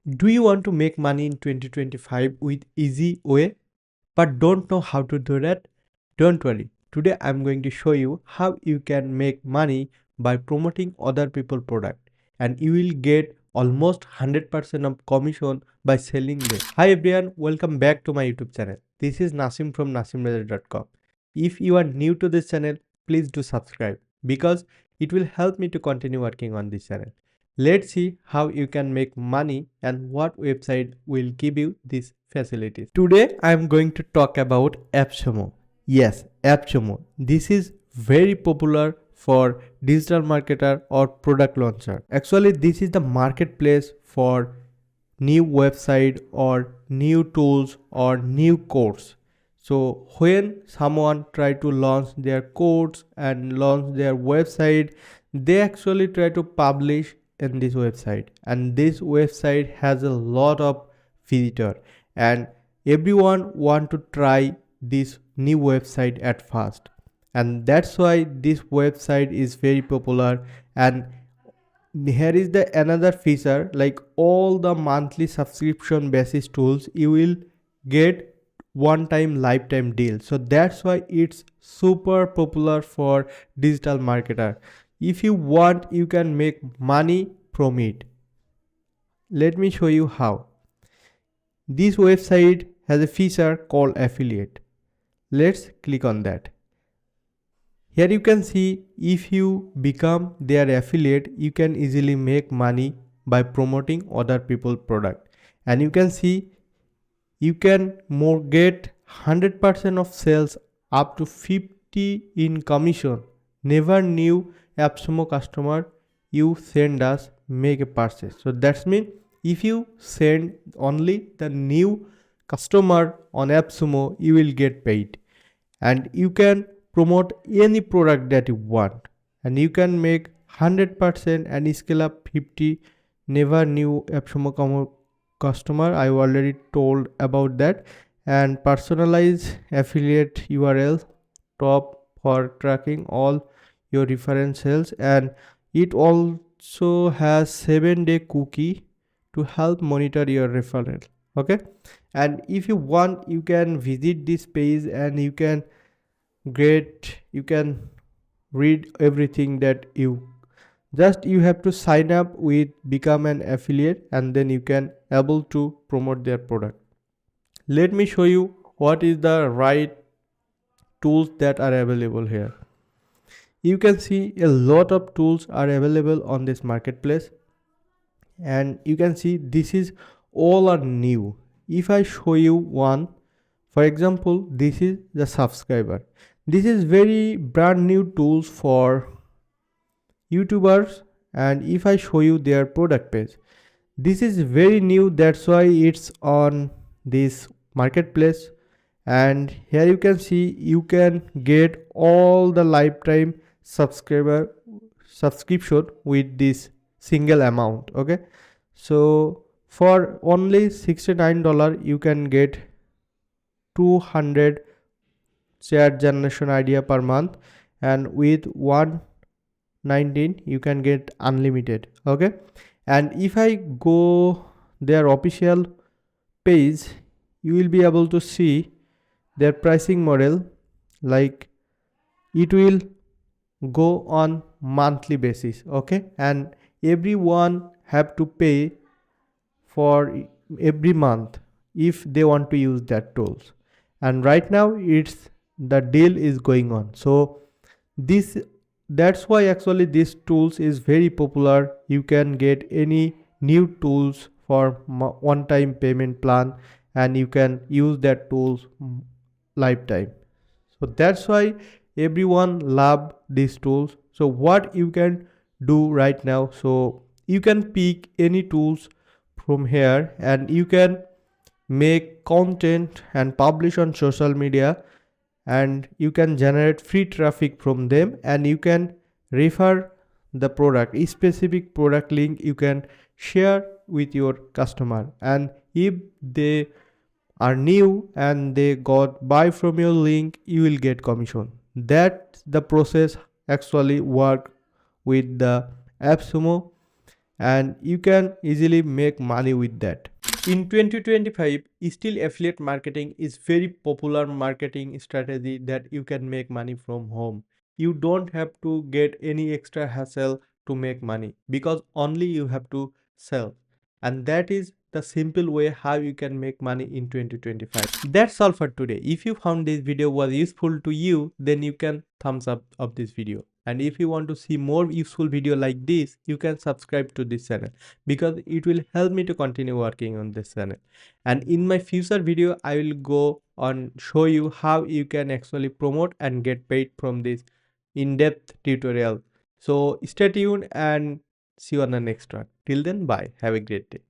Do you want to make money in 2025 with easy way but don't know how to do that? Don't worry. Today I'm going to show you how you can make money by promoting other people's product and you will get almost 100% of commission by selling them. Hi everyone, welcome back to my YouTube channel. This is Nasim from nasimraja.com. If you are new to this channel, please do subscribe because it will help me to continue working on this channel. Let's see how you can make money and what website will give you these facilities. Today I am going to talk about AppSumo. Yes, AppSumo. This is very popular for digital marketer or product launcher. Actually, this is the marketplace for new website or new tools or new course. So when someone try to launch their course and launch their website, they actually try to publish in this website, and this website has a lot of visitor and everyone want to try this new website at first, and that's why this website is very popular. And here is the another feature, like all the monthly subscription basis tools you will get one time lifetime deal, so that's why it's super popular for digital marketer. If you want, you can make money from it. Let me show you how. This website has a feature called affiliate. Let's click on that. Here you can see if you become their affiliate, you can easily make money by promoting other people's product. And you can see you can more get 100% of sales up to 50 in commission. Never knew AppSumo customer you send us make a purchase. So that's mean if you send only the new customer on AppSumo, you will get paid. And you can promote any product that you want, and you can make 100% and scale up 50. Never knew AppSumo customer, I already told about that. And personalized affiliate URL top for tracking all your reference sales, and it also has 7-day cookie to help monitor your referral. Okay, and if you want, you can visit this page and you can read everything that you have to sign up with become an affiliate, and then you can able to promote their product. Let me show you what is the right tools that are available here. You can see a lot of tools are available on this marketplace, and you can see this is all are new. If I show you one, for example, this is the subscriber. This is very brand new tools for YouTubers, and if I show you their product page, this is very new, that's why it's on this marketplace. And here you can see you can get all the lifetime subscription with this single amount. Okay, so for only $69 you can get 200 chat generation idea per month, and with 119 you can get unlimited. Okay, and if I go their official page, you will be able to see their pricing model, like it will go on monthly basis. Okay, and everyone have to pay for every month if they want to use that tools. And right now it's the deal is going on, so this that's why actually this tools is very popular. You can get any new tools for one time payment plan, and you can use that tools lifetime. So that's why everyone love these tools. So what you can do right now, so you can pick any tools from here and you can make content and publish on social media, and you can generate free traffic from them, and you can refer the product, a specific product link you can share with your customer, and if they are new and they got buy from your link, you will get commission. That the process actually work with the AppSumo. and you can easily make money with that. In 2025, still affiliate marketing is very popular marketing strategy that you can make money from home. You don't have to get any extra hassle to make money because only you have to sell. And that is the simple way how you can make money in 2025. That's all for today. If you found this video was useful to you, then you can thumbs up of this video. And if you want to see more useful video like this, you can subscribe to this channel because it will help me to continue working on this channel. And in my future video, I will go on show you how you can actually promote and get paid from this in-depth tutorial. So stay tuned and see you on the next one. Till then, bye. Have a great day.